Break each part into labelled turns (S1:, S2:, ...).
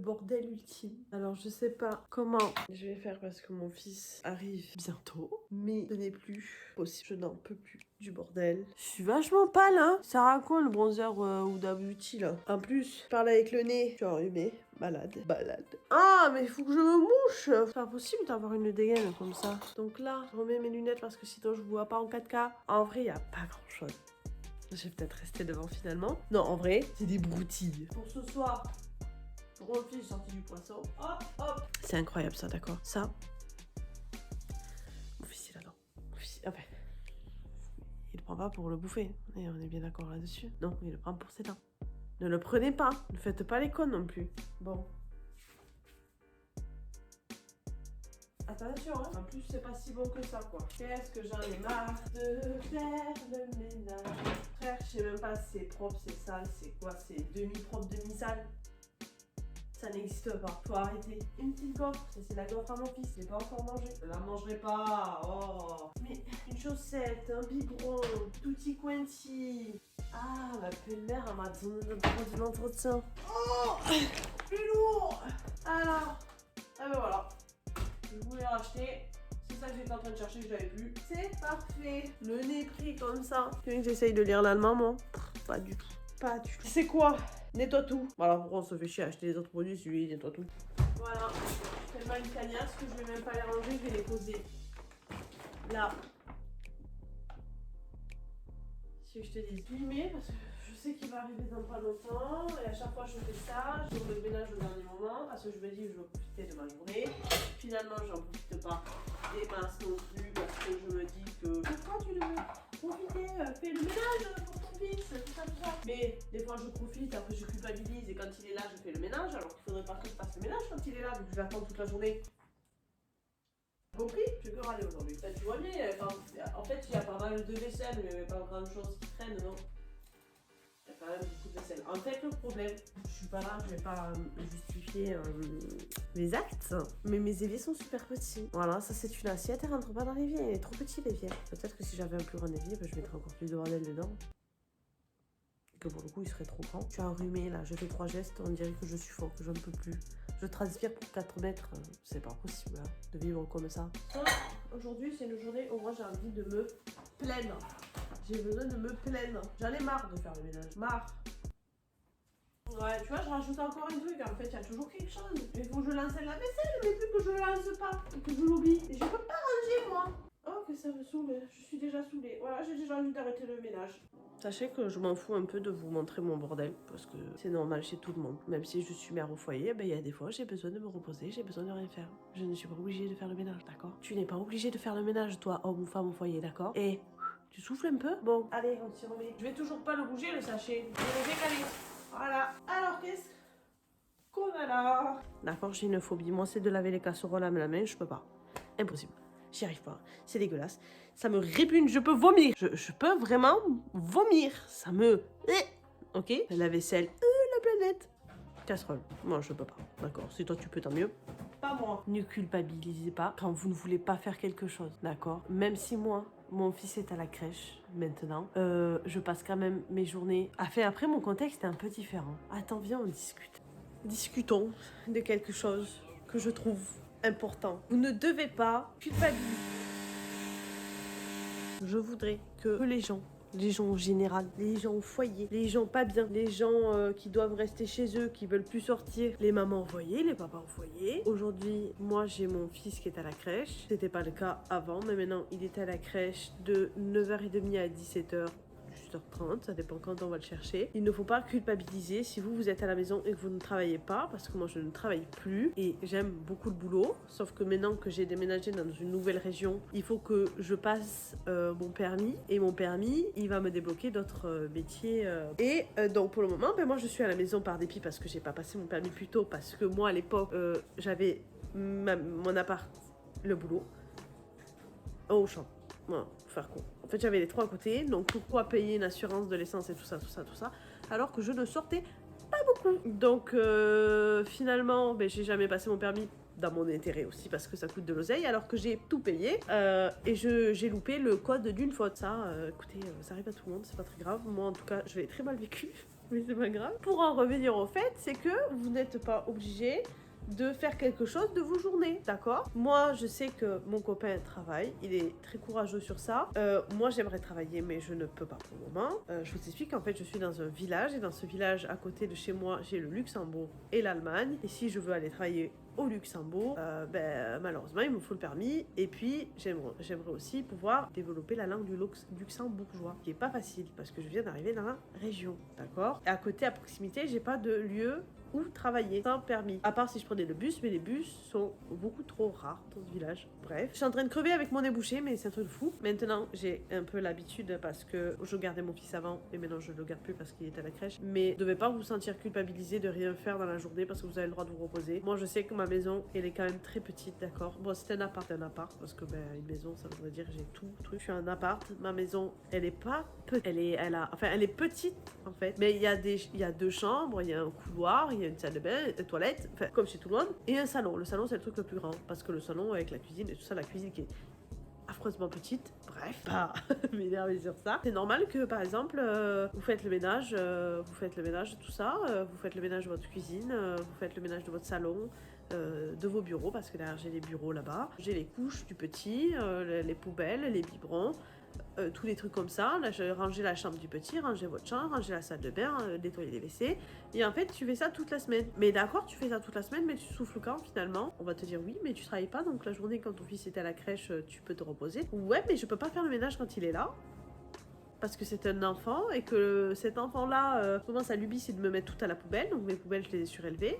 S1: bordel ultime. Alors je sais pas comment je vais faire parce que mon fils arrive bientôt. Mais ce n'est plus possible, je n'en peux plus du bordel. Je suis vachement pâle hein. Ça raconte le bronzer Huda Beauty là. En plus, je parle avec le nez. Je suis enrhumée. Balade. Ah mais il faut que je me mouche. C'est pas possible d'avoir une dégaine comme ça. Donc là, je remets mes lunettes parce que sinon je vois pas en 4K. En vrai, il y a pas grand chose. Je vais peut-être rester devant finalement. Non, en vrai, c'est des broutilles. Pour ce soir, mon fils est sorti du poisson. Hop, hop. C'est incroyable ça, d'accord? Ça. Mon fils est là-dedans. Mon fils, ah ben, il le prend pas pour le bouffer. Et on est bien d'accord là-dessus. Non, il le prend pour ses dents. Ne le prenez pas. Ne faites pas les cons non plus. Bon. Attention, hein. En plus, c'est pas si bon que ça, quoi. Qu'est-ce que j'en ai marre de faire le ménage. Frère, je sais même pas si c'est propre, c'est sale, c'est quoi? C'est demi-propre, demi-sale. Ça n'existe pas. Faut arrêter. Une petite gaufre, c'est la gaufre à mon fils. Je l'ai pas encore mangé. Je la mangerai pas. Oh. Mais une chaussette, un biberon, tutti quanti. Ah, ma belle-mère, elle m'a donné le droit de l'entretien. Oh, plus lourd. Alors, ah ben voilà. Je voulais racheter. C'est ça que j'étais en train de chercher, que je l'avais plus. C'est parfait. Le nez pris comme ça. Tu veux que j'essaye de lire l'allemand, moi? Pas du tout. Pas du tout. C'est quoi? Nettoie tout. Voilà, pourquoi on se fait chier à acheter les autres produits, celui nettoie tout. Voilà. Tellement une cagnasse que je vais même pas les ranger, je vais les poser là. Si je te dis filmer, parce que je sais qu'il va arriver dans pas longtemps, et à chaque fois je fais ça, je me ménage au dernier moment, parce que je me dis que je vais profiter de ma journée. Finalement, j'en profite pas des masses non plus, parce que je me dis que pourquoi tu veux profiter, fais le ménage pour ton fils, tout ça, tout ça. Mais des fois je profite, après je culpabilise, et quand il est là, je fais le ménage, alors qu'il faudrait pas que je fasse le ménage quand il est là, vu que je l'attends toute la journée. Compris? Je peux râler aujourd'hui. Tu vois bien, en fait, il y a pas mal de vaisselle, mais il n'y a pas grand chose qui traîne, non? Il y a quand même beaucoup de vaisselle. En fait, le problème, je suis pas là, je vais pas justifier mes actes, mais mes éviers sont super petits. Voilà, ça c'est une assiette, elle rentre pas dans l'évier, elle est trop petit l'évier. Peut-être que si j'avais un plus grand évier, je mettrais encore plus de bordel dedans. Que pour le coup, il serait trop grand. Je suis enrhumée là, je fais 3 gestes, on dirait que je suffoque, que je ne peux plus. Je transpire pour 4 mètres, c'est pas possible hein, de vivre comme ça. Aujourd'hui, c'est une journée où moi j'ai envie de me plaindre. J'ai besoin de me plaindre. J'en ai marre de faire le ménage. Marre. Ouais, tu vois, je rajoute encore un truc. En fait, il y a toujours quelque chose. Il faut que je lance la vaisselle, mais plus que je ne lance pas. Et que je l'oublie. Et je peux pas ranger, moi. Oh, que ça me saoule. Je suis déjà saoulée. Voilà, j'ai déjà envie d'arrêter le ménage. Sachez que je m'en fous un peu de vous montrer mon bordel. Parce que c'est normal chez tout le monde. Même si je suis mère au foyer, ben, il y a des fois, j'ai besoin de me reposer. J'ai besoin de rien faire. Je ne suis pas obligée de faire le ménage, d'accord? Tu n'es pas obligée de faire le ménage, toi, homme ou femme au foyer, d'accord? Et tu souffles un peu? Bon, allez, on s'y remet. Je vais toujours pas le bouger, le sachet. Je vais le décaler. Voilà. Alors, qu'est-ce qu'on a là? D'accord, j'ai une phobie. Moi, c'est de laver les casseroles à la main. Je peux pas. Impossible. J'y arrive pas. C'est dégueulasse. Ça me répugne. Je peux vomir. Je peux vraiment vomir. Ça me... Ok. La vaisselle. La planète. Casserole. Moi, je peux pas. D'accord. Si toi, tu peux, tant mieux. Pas moi. Ne culpabilisez pas quand vous ne voulez pas faire quelque chose. D'accord? Même si moi... Mon fils est à la crèche maintenant. Je passe quand même mes journées. Après, mon contexte est un peu différent. Attends, viens, on discute. Discutons de quelque chose que je trouve important. Vous ne devez pas culpabiliser. Je voudrais que les gens en général, les gens au foyer, les gens pas bien, les gens qui doivent rester chez eux, qui veulent plus sortir, les mamans au foyer, les papas au foyer. Aujourd'hui, moi j'ai mon fils qui est à la crèche. C'était pas le cas avant, mais maintenant il est à la crèche de 9h30 à 17h. 18h30, ça dépend quand on va le chercher. Il ne faut pas culpabiliser si vous êtes à la maison et que vous ne travaillez pas, parce que moi je ne travaille plus et j'aime beaucoup le boulot, sauf que maintenant que j'ai déménagé dans une nouvelle région, il faut que je passe mon permis, et mon permis il va me débloquer d'autres métiers donc pour le moment ben, moi je suis à la maison par dépit parce que j'ai pas passé mon permis plus tôt, parce que moi à l'époque j'avais mon appart, le boulot au champ. Voilà, pour faire con. En fait, j'avais les 3 à côté, donc pourquoi payer une assurance de l'essence et tout ça, alors que je ne sortais pas beaucoup. Donc, finalement, ben, j'ai jamais passé mon permis dans mon intérêt aussi, parce que ça coûte de l'oseille, alors que j'ai tout payé, et j'ai loupé le code d'une faute. Ça, écoutez, ça arrive à tout le monde, c'est pas très grave. Moi, en tout cas, je l'ai très mal vécu. Mais c'est pas grave. Pour en revenir au fait, c'est que vous n'êtes pas obligé de faire quelque chose de vos journées, d'accord? Moi, je sais que mon copain travaille, il est très courageux sur ça. Moi, j'aimerais travailler, mais je ne peux pas pour le moment. Je vous explique qu'en fait, je suis dans un village, et dans ce village, à côté de chez moi, j'ai le Luxembourg et l'Allemagne. Et si je veux aller travailler au Luxembourg, malheureusement, il me faut le permis. Et puis, j'aimerais aussi pouvoir développer la langue du luxembourgeois, qui est pas facile, parce que je viens d'arriver dans la région, d'accord? Et à côté, à proximité, j'ai pas de lieu ou travailler sans permis. À part si je prenais le bus, mais les bus sont beaucoup trop rares dans ce village. Bref, je suis en train de crever avec mon nez bouché, mais c'est un truc de fou. Maintenant, j'ai un peu l'habitude parce que je gardais mon fils avant et maintenant je le garde plus parce qu'il est à la crèche. Mais ne devez pas vous sentir culpabilisé de rien faire dans la journée parce que vous avez le droit de vous reposer. Moi, je sais que ma maison, elle est quand même très petite, d'accord? Bon, c'est un appart, parce que une maison, ça voudrait dire j'ai tout truc. Je suis un appart. Ma maison, elle est pas petite. Elle est petite en fait. Mais il y a 2 chambres, il y a un couloir, il y a une salle de bain, une toilette, enfin comme chez tout le monde, et un salon. Le salon, c'est le truc le plus grand parce que le salon avec la cuisine et tout ça, la cuisine qui est affreusement petite, bref, pas m'énerver sur ça. C'est normal que par exemple, vous faites le ménage, de tout ça, vous faites le ménage de votre cuisine, vous faites le ménage de votre salon, de vos bureaux, parce que derrière j'ai les bureaux là-bas, j'ai les couches du petit, les poubelles, les biberons, tous les trucs comme ça. Là, j'ai rangé la chambre du petit, ranger votre chambre, ranger la salle de bain, nettoyer les WC. Et en fait, tu fais ça toute la semaine. Mais d'accord, tu fais ça toute la semaine, mais tu souffles quand finalement? On va te dire oui, mais tu travailles pas, donc la journée quand ton fils était à la crèche, tu peux te reposer. Ouais, mais je peux pas faire le ménage quand il est là. Parce que c'est un enfant et que cet enfant-là, comment sa lubie, c'est de me mettre tout à la poubelle. Donc mes poubelles, je les ai surélevées.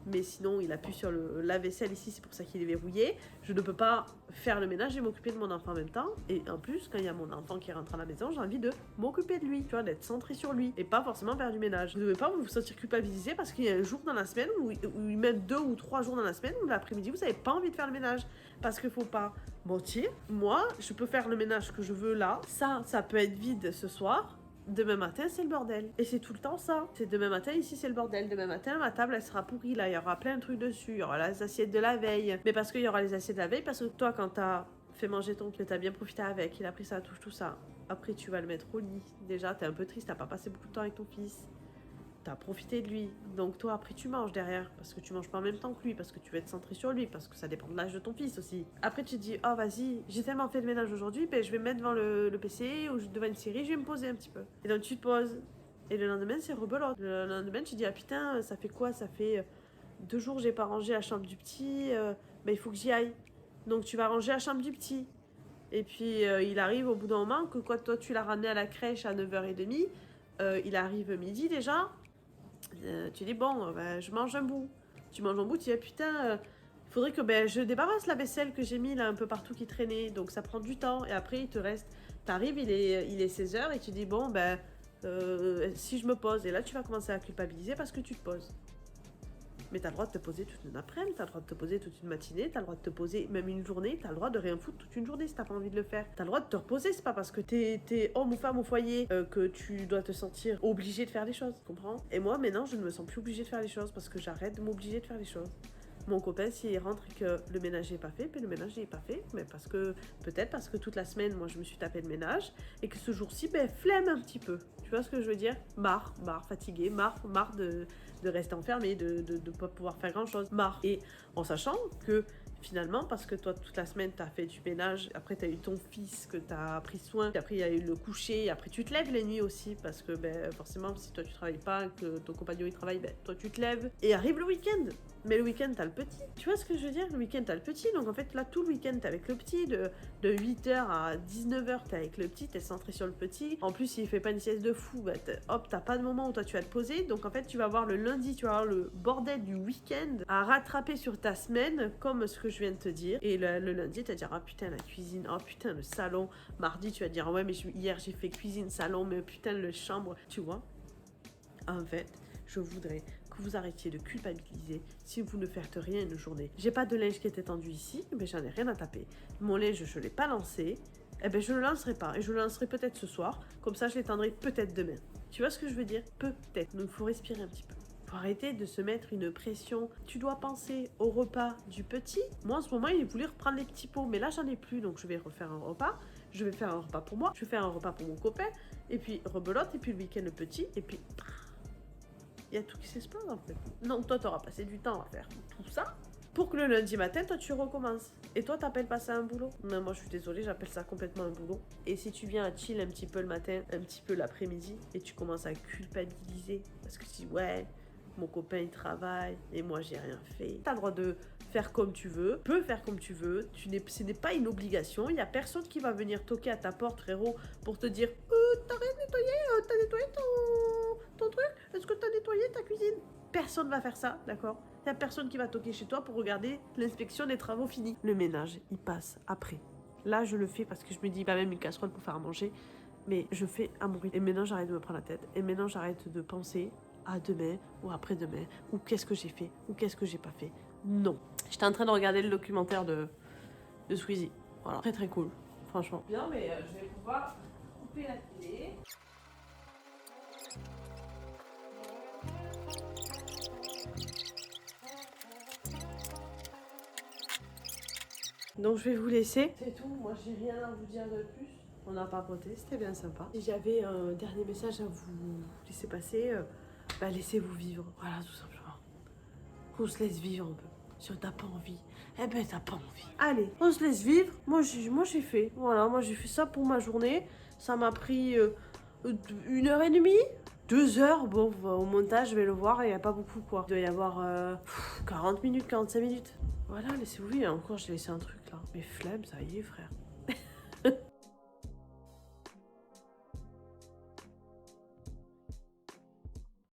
S1: Mais sinon, il appuie sur le lave-vaisselle ici, c'est pour ça qu'il est verrouillé. Je ne peux pas faire le ménage et m'occuper de mon enfant en même temps. Et en plus, quand il y a mon enfant qui rentre à la maison, j'ai envie de m'occuper de lui, tu vois, d'être centré sur lui et pas forcément faire du ménage. Vous ne devez pas vous sentir culpabilisé parce qu'il y a un jour dans la semaine ou même 2 ou 3 jours dans la semaine où l'après-midi, vous n'avez pas envie de faire le ménage. Parce qu'il faut pas mentir. Moi, je peux faire le ménage que je veux là. Ça peut être vide ce soir. Demain matin, c'est le bordel. Et c'est tout le temps ça. C'est demain matin, ici, c'est le bordel. Demain matin, ma table, elle sera pourrie. Là, il y aura plein de trucs dessus. Il y aura les assiettes de la veille. Mais parce qu'il y aura les assiettes de la veille, parce que toi, quand t'as fait manger ton que t'as bien profité avec, il a pris sa touche, tout ça. Après, tu vas le mettre au lit. Déjà, t'es un peu triste, t'as pas passé beaucoup de temps avec ton fils. T'as profité de lui. Donc toi, après, tu manges derrière. Parce que tu manges pas en même temps que lui. Parce que tu veux être centré sur lui. Parce que ça dépend de l'âge de ton fils aussi. Après, tu te dis, oh vas-y, j'ai tellement fait de ménage aujourd'hui, ben, je vais me mettre devant le PC ou devant une série, je vais me poser un petit peu. Et donc tu te poses. Et le lendemain, c'est rebelote. Le lendemain, tu te dis, ah putain, ça fait quoi? Ça fait 2 jours, j'ai pas rangé la chambre du petit. Ben, il faut que j'y aille. Donc tu vas ranger la chambre du petit. Et puis il arrive au bout d'un moment que toi tu l'as ramené à la crèche à 9h30. Il arrive midi déjà. Tu dis bon, je mange un bout. Tu manges un bout, tu dis putain, il faudrait que je débarrasse la vaisselle que j'ai mis là un peu partout qui traînait. Donc ça prend du temps. Et après il te reste, t'arrives, il est 16h et tu dis bon si je me pose. Et là tu vas commencer à culpabiliser parce que tu te poses. Mais t'as le droit de te poser toute une après-midi, t'as le droit de te poser toute une matinée, t'as le droit de te poser même une journée, t'as le droit de rien foutre toute une journée si t'as pas envie de le faire. T'as le droit de te reposer, c'est pas parce que t'es homme ou femme au foyer que tu dois te sentir obligé de faire les choses, tu comprends? Et moi maintenant je ne me sens plus obligée de faire les choses parce que j'arrête de m'obliger de faire les choses. Mon copain, s'il rentre et que le ménage n'est pas fait, puis le ménage n'est pas fait, mais peut-être parce que toute la semaine, moi, je me suis tapé le ménage, et que ce jour-ci, flemme un petit peu. Tu vois ce que je veux dire? Marre, fatiguée, marre de rester enfermée, de ne pas pouvoir faire grand-chose, marre. Et en sachant que finalement, parce que toi, toute la semaine, tu as fait du ménage, après, tu as eu ton fils que tu as pris soin, puis après, il y a eu le coucher, après, tu te lèves les nuits aussi, parce que forcément, si toi, tu travailles pas, que ton compagnon, il travaille, toi, tu te lèves, et arrive le week-end. Mais le week-end, t'as le petit. Tu vois ce que je veux dire? Le week-end, t'as le petit. Donc en fait, là, tout le week-end, t'es avec le petit. De 8h à 19h, t'es avec le petit. T'es centré sur le petit. En plus, s'il fait pas une sieste de fou, t'as pas de moment où toi, tu vas te poser. Donc en fait, tu vas avoir le lundi, tu vas avoir le bordel du week-end à rattraper sur ta semaine, comme ce que je viens de te dire. Et le lundi, tu vas dire, ah putain, la cuisine. Ah putain, le salon. Mardi, tu vas dire, ouais, mais hier, j'ai fait cuisine, salon. Mais putain, le chambre. Tu vois? En fait, je voudrais que vous arrêtiez de culpabiliser si vous ne faites rien une journée. J'ai pas de linge qui est étendu ici, mais j'en ai rien à taper. Mon linge, je l'ai pas lancé, je le lancerai pas. Et je le lancerai peut-être ce soir, comme ça je l'étendrai peut-être demain. Tu vois ce que je veux dire? Peut-être. Donc il faut respirer un petit peu. Faut arrêter de se mettre une pression. Tu dois penser au repas du petit. Moi en ce moment, il voulait reprendre les petits pots, mais là j'en ai plus, donc je vais refaire un repas. Je vais faire un repas pour moi, je vais faire un repas pour mon copain, et puis rebelote, et puis le week-end le petit, et puis Il y a tout qui s'explose en fait. Donc toi, t'auras passé du temps à faire tout ça pour que le lundi matin, toi, tu recommences. Et toi, t'appelles pas ça un boulot? Non, moi, je suis désolée, j'appelle ça complètement un boulot. Et si tu viens à chill un petit peu le matin, un petit peu l'après-midi, et tu commences à culpabiliser, parce que tu dis, ouais, mon copain, il travaille, et moi, j'ai rien fait. T'as le droit de faire comme tu veux, peux faire comme tu veux, ce n'est pas une obligation, il y a personne qui va venir toquer à ta porte, frérot, pour te dire, t'as rien nettoyé, t'as nettoyé ton truc, est-ce que t'as nettoyé ta cuisine? Personne va faire ça, d'accord? Il n'y a personne qui va toquer chez toi pour regarder l'inspection des travaux finis. Le ménage, il passe après. Là, je le fais parce que je me dis, pas même une casserole pour faire à manger, mais je fais à mon rythme. Et maintenant, j'arrête de me prendre la tête. Et maintenant, j'arrête de penser à demain ou après-demain, ou qu'est-ce que j'ai fait, ou qu'est-ce que j'ai pas fait. Non. J'étais en train de regarder le documentaire de Squeezie. Voilà, très très cool, franchement. Bien, mais je vais pouvoir couper la télé. Donc je vais vous laisser. C'est tout, moi j'ai rien à vous dire de plus. On a papoté, c'était bien sympa. Si j'avais un dernier message à vous laisser passer, laissez-vous vivre. Voilà, tout simplement. Qu'on se laisse vivre un peu. Si t'as pas envie, eh ben t'as pas envie. Allez, on se laisse vivre. Moi j'ai fait. Voilà, moi j'ai fait ça pour ma journée. Ça m'a pris 1h30. 2 heures, bon, au montage, je vais le voir, il n'y a pas beaucoup quoi. Il doit y avoir 40 minutes, 45 minutes. Voilà, laissez-vous vivre. Encore, j'ai laissé un truc là. Mais flemme, ça y est, frère.